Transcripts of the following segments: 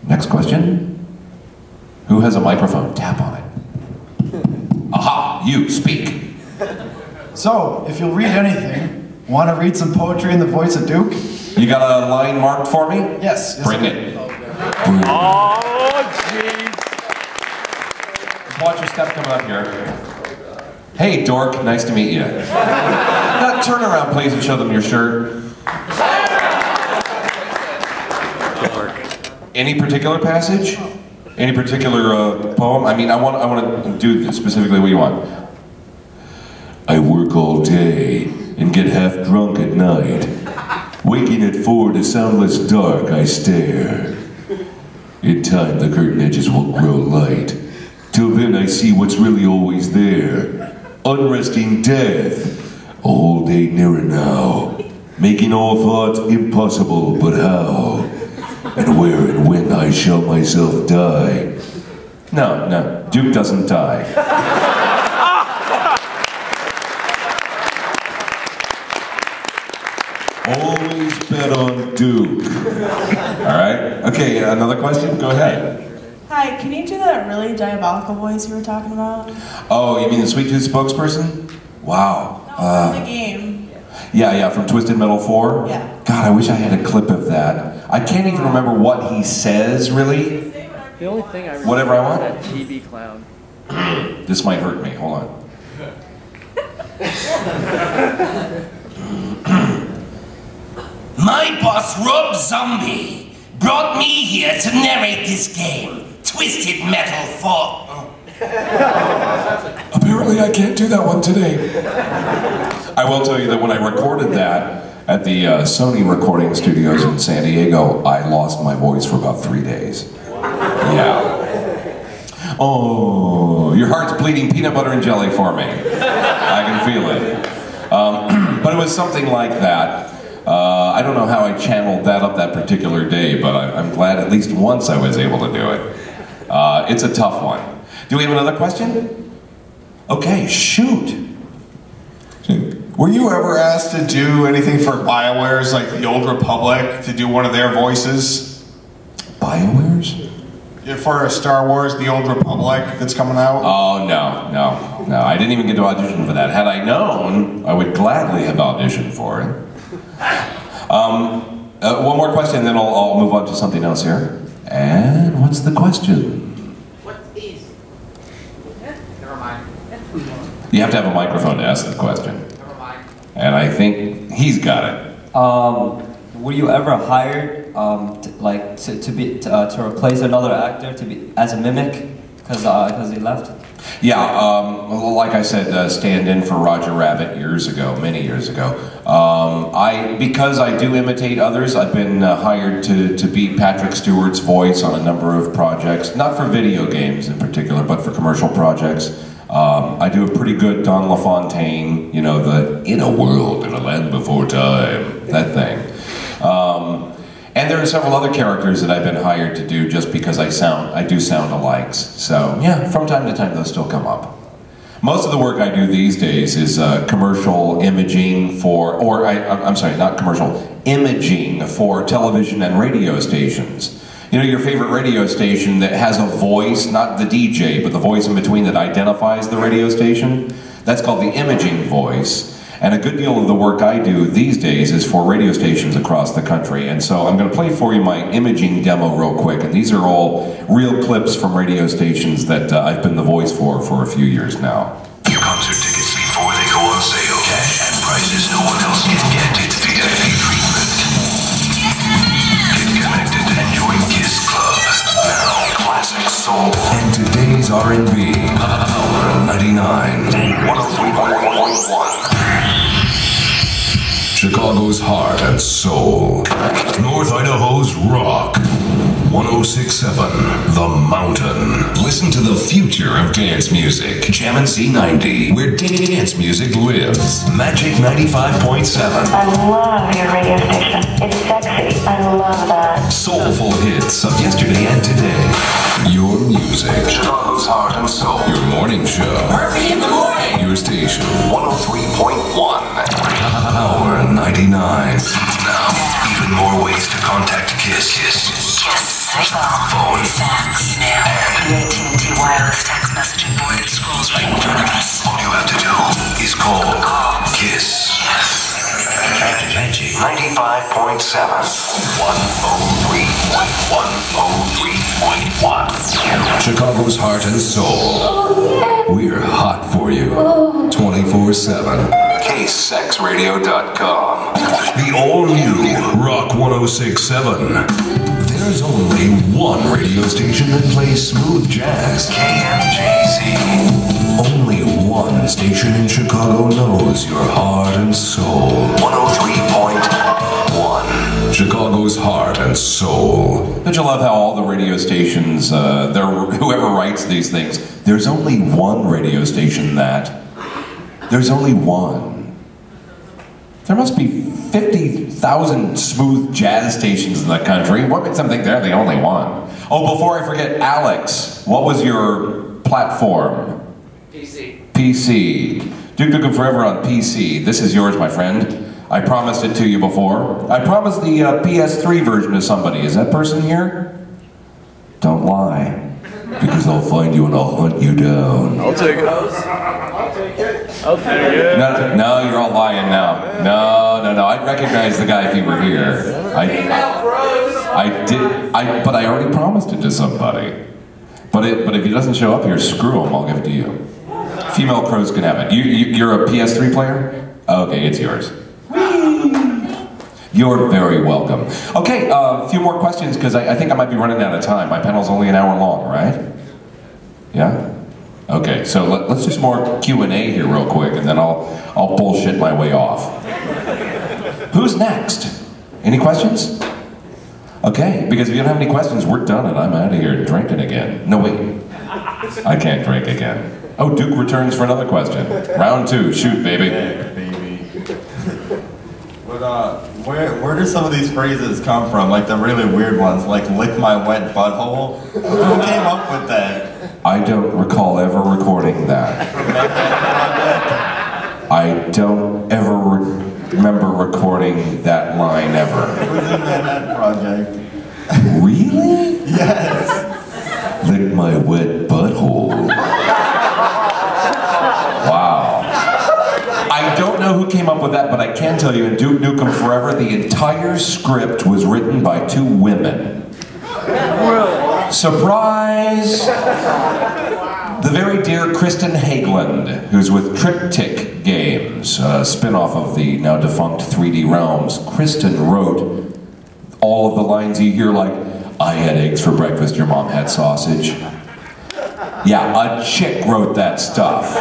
Next question. Who has a microphone? Tap on it. Aha, you, speak. So, if you'll read anything, want to read some poetry in the voice of Duke? You got a line marked for me? Yes. Bring it. Oh, jeez. Watch your step coming up here. Hey, dork, nice to meet you. Now, turn around, please, and show them your shirt. Any particular passage? Any particular poem? I mean, I want to do this specifically what you want. I work all day and get half drunk at night. Waking at 4 to soundless dark, I stare. In time, the curtain edges will grow light. Till then, I see what's really always there. Unresting death, a whole day nearer now. Making all thoughts impossible, but how? And where and when I shall myself die. No, Duke doesn't die. Always bet on Duke. Alright? Okay, another question? Go ahead. Hi, can you do that really diabolical voice you were talking about? Oh, you mean the Sweet Tooth spokesperson? Wow. No, from the game. Yeah, from Twisted Metal 4? Yeah. God, I wish I had a clip of that. I can't even remember what he says, really. The only thing I remember Whatever I want? is that TV clown. This might hurt me, hold on. My boss, Rob Zombie, brought me here to narrate this game, Twisted Metal 4. Apparently I can't do that one today. I will tell you that when I recorded that at the Sony recording studios in San Diego, I lost my voice for about 3 days. Yeah. Oh, your heart's bleeding peanut butter and jelly for me. I can feel it. But it was something like that. I don't know how I channeled that up that particular day, but I'm glad at least once I was able to do it. It's a tough one. Do we have another question? Okay, shoot. Were you ever asked to do anything for BioWare's, like the Old Republic, to do one of their voices? BioWare's? Yeah, for Star Wars, the Old Republic that's coming out? Oh, no. I didn't even get to audition for that. Had I known, I would gladly have auditioned for it. One more question, then I'll move on to something else here. And what's the question? What is? Never mind. You have to have a microphone to ask the question. Never mind. And I think he's got it. Were you ever hired, to replace another actor as a mimic because he left? Yeah, like I said, stand-in for Roger Rabbit many years ago. Because I do imitate others, I've been hired to be Patrick Stewart's voice on a number of projects, not for video games in particular, but for commercial projects. I do a pretty good Don LaFontaine, you know, the "In a World, in a Land Before Time," that thing. And there are several other characters that I've been hired to do just because I do sound-alikes. So yeah, from time to time those still come up. Most of the work I do these days is commercial imaging imaging for television and radio stations. You know, your favorite radio station that has a voice, not the DJ, but the voice in between that identifies the radio station? That's called the imaging voice. And a good deal of the work I do these days is for radio stations across the country. And so I'm going to play for you my imaging demo real quick. And these are all real clips from radio stations that I've been the voice for a few years now. Your concert tickets before they go on sale. Cash and prices no one else can get. It's VIP treatment. Get connected and join Kiss Club. Now, classic soul. And today's R&B. Power 99. 103.1. Chicago's heart and soul. North Idaho's rock. 106.7 The Mountain. Listen to the future of dance music. Jammin' C90, where dance music lives. Magic 95.7. I love your radio station. It's sexy. I love that. Soulful hits of yesterday and today. Your music. Chicago's heart and soul. Your morning show. Murphy in the morning. Your station. 103.1. Power 99. Now, even more ways to contact Kiss. Phone fax, email, the AT&T wireless text messaging board. It scrolls right in front of us. All you have to do is call KISS. Magic 95.7 103.1. Chicago's heart and soul. We're hot for you 24/7. KSexRadio.com. The all-new Rock 106.7. There's only one radio station that plays smooth jazz. KMJZ. Only one station in Chicago knows your heart and soul. 103.1. Chicago's heart and soul. Don't you love how all the radio stations, whoever writes these things, there's only one radio station that... There's only one. There must be 50,000 smooth jazz stations in the country. What makes them think they're the only one? Oh, before I forget, Alex, what was your platform? PC. PC. Duke Nukem Forever on PC. This is yours, my friend. I promised it to you before. I promised the PS3 version to somebody. Is that person here? Don't lie. Because I'll find you and I'll hunt you down. I'll take it. I'll take it. No, you're all lying now. No. I'd recognize the guy if he were here. But I already promised it to somebody. But if he doesn't show up here, screw him. I'll give it to you. Female crows can have it. You're a PS3 player? Okay, it's yours. You're very welcome. Okay, a few more questions because I think I might be running out of time. My panel's only an hour long, right? Yeah? Okay, so let's just more Q&A here real quick and then I'll bullshit my way off. Who's next? Any questions? Okay, because if you don't have any questions, we're done and I'm out of here drinking again. No, wait. I can't drink again. Oh, Duke returns for another question. Round 2, shoot, baby. Where do some of these phrases come from? Like the really weird ones, like lick my wet butthole? Who came up with that? I don't recall ever recording that. I don't ever remember recording that line ever. It was in that project. Really? Yes. Lick my wet butthole. Wow. I don't know who came up with that, but I can tell you in Duke Nukem Forever, the entire script was written by 2 women. Surprise! The very dear Kristen Hageland, who's with Triptych Games, a spin-off of the now defunct 3D Realms. Kristen wrote all of the lines you hear like, I had eggs for breakfast, your mom had sausage. Yeah, a chick wrote that stuff.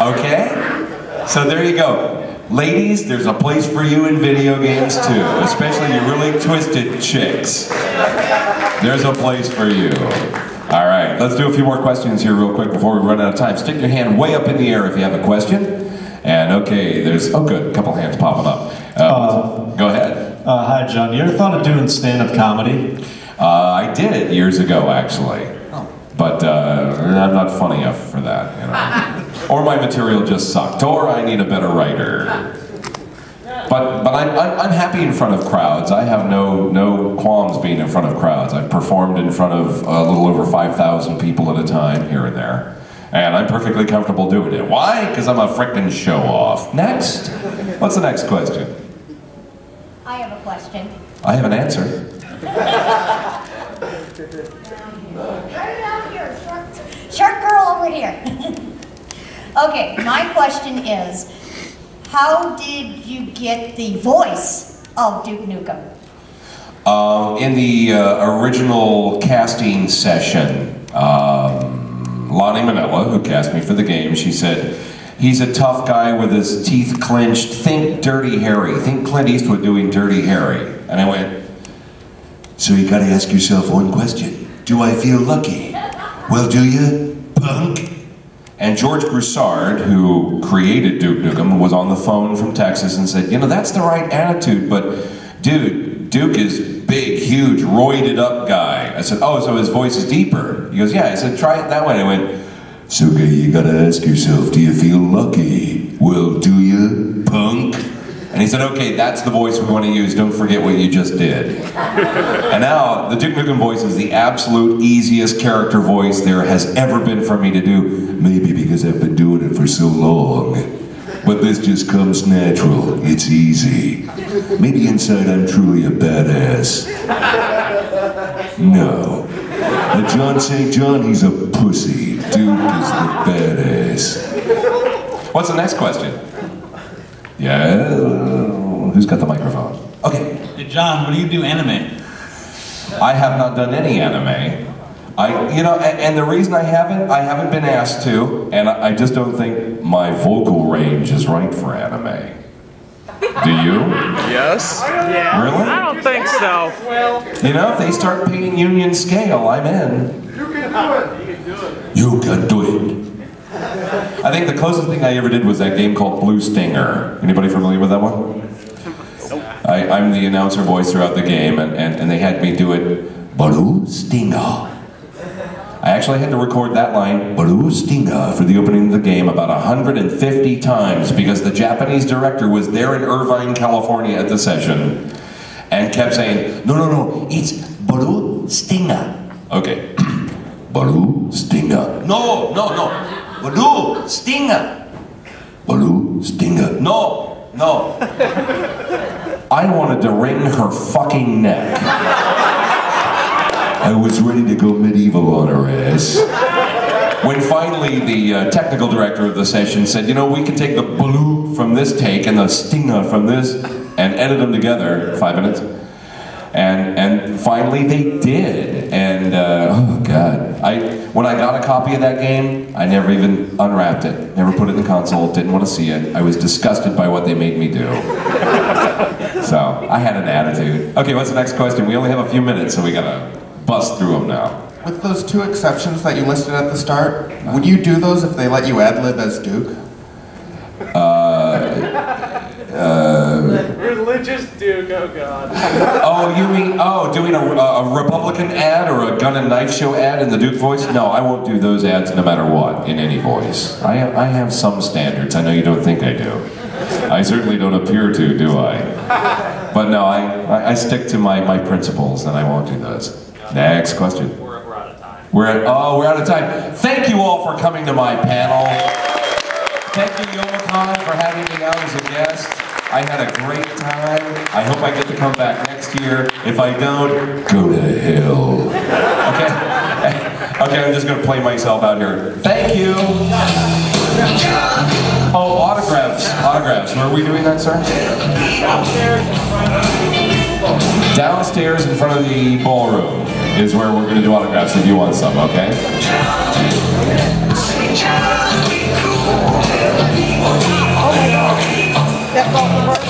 Okay? So there you go. Ladies, there's a place for you in video games too, especially you really twisted chicks. There's a place for you. All right, let's do a few more questions here real quick before we run out of time. Stick your hand way up in the air if you have a question. And okay, there's, oh good, a couple hands popping up. Go ahead. Hi John, you ever thought of doing stand-up comedy? I did years ago actually. But I'm not funny enough for that, you know. Or my material just sucked, or I need a better writer. But I'm happy in front of crowds. I have no qualms being in front of crowds. I've performed in front of a little over 5,000 people at a time here and there. And I'm perfectly comfortable doing it. Why? Because I'm a frickin' show-off. Next. What's the next question? I have a question. I have an answer. Right out here, short girl over here. Okay, my question is, how did you get the voice of Duke Nukem? In the original casting session, Lonnie Manella, who cast me for the game, she said, he's a tough guy with his teeth clenched. Think Dirty Harry. Think Clint Eastwood doing Dirty Harry. And I went, so you gotta ask yourself one question. Do I feel lucky? Well, do you, punk? And George Broussard, who created Duke Nukem, was on the phone from Texas and said, you know, that's the right attitude, but dude, Duke is big, huge, roided up guy. I said, oh, so his voice is deeper? He goes, yeah. I said, try it that way. I went, so you gotta ask yourself, do you feel lucky? Well, do you, punk? And And he said, okay, that's the voice we want to use. Don't forget what you just did. And now, the Duke Nukem voice is the absolute easiest character voice there has ever been for me to do. Maybe because I've been doing it for so long. But this just comes natural. It's easy. Maybe inside I'm truly a badass. No. The Jon St. John, he's a pussy. Duke is the badass. What's the next question? Yeah, who's got the microphone? Okay. Hey John, what do you do anime? I have not done any anime. And the reason I haven't been asked to, and I just don't think my vocal range is right for anime. Do you? Yes. Yeah. Really? I don't think so. You know, if they start paying union scale, I'm in. You can do it. You can do it. You can do it. I think the closest thing I ever did was that game called Blue Stinger. Anybody familiar with that one? I'm the announcer voice throughout the game, and they had me do it, Blue Stinger. I actually had to record that line, Blue Stinger, for the opening of the game about 150 times because the Japanese director was there in Irvine, California at the session and kept saying, no, it's Blue Stinger. Okay. Blue Stinger. No. Blue Stinger. Blue Stinger. No. I wanted to wring her fucking neck. I was ready to go medieval on her ass. When finally the technical director of the session said, you know, we can take the blue from this take and the stinger from this and edit them together, 5 minutes. And finally they did. And oh God, when I got a copy of that game, I never even unwrapped it. Never put it in the console, didn't want to see it. I was disgusted by what they made me do. So, I had an attitude. Okay, what's the next question? We only have a few minutes, so we gotta bust through them now. With those 2 exceptions that you listed at the start, would you do those if they let you ad-lib as Duke? Religious Duke, oh God. Oh, you mean, doing a Republican ad or a gun and knife show ad in the Duke voice? No, I won't do those ads no matter what, in any voice. I have some standards. I know you don't think I do. I certainly don't appear to, do I? But no, I stick to my principles, and I won't do those. Next question. We're out of time. We're out of time. Thank you all for coming to my panel. Thank you, Youmacon, for having me out as a guest. I had a great time. I hope I get to come back next year. If I don't, go to hell. Okay? Okay, I'm just going to play myself out here. Thank you. Oh, autographs. Autographs. Where are we doing that, sir? Downstairs in front of the ballroom is where we're going to do autographs if you want some, okay? Oh my God. That brought the work.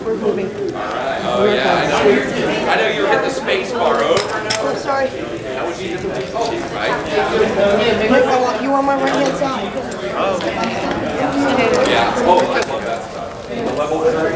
We're moving. Oh yeah, I know you were hitting the space bar over and over. Oh, sorry. That was easy, right? You were on my right hand side. Oh. Yeah. Oh, I love that stuff. Level 3.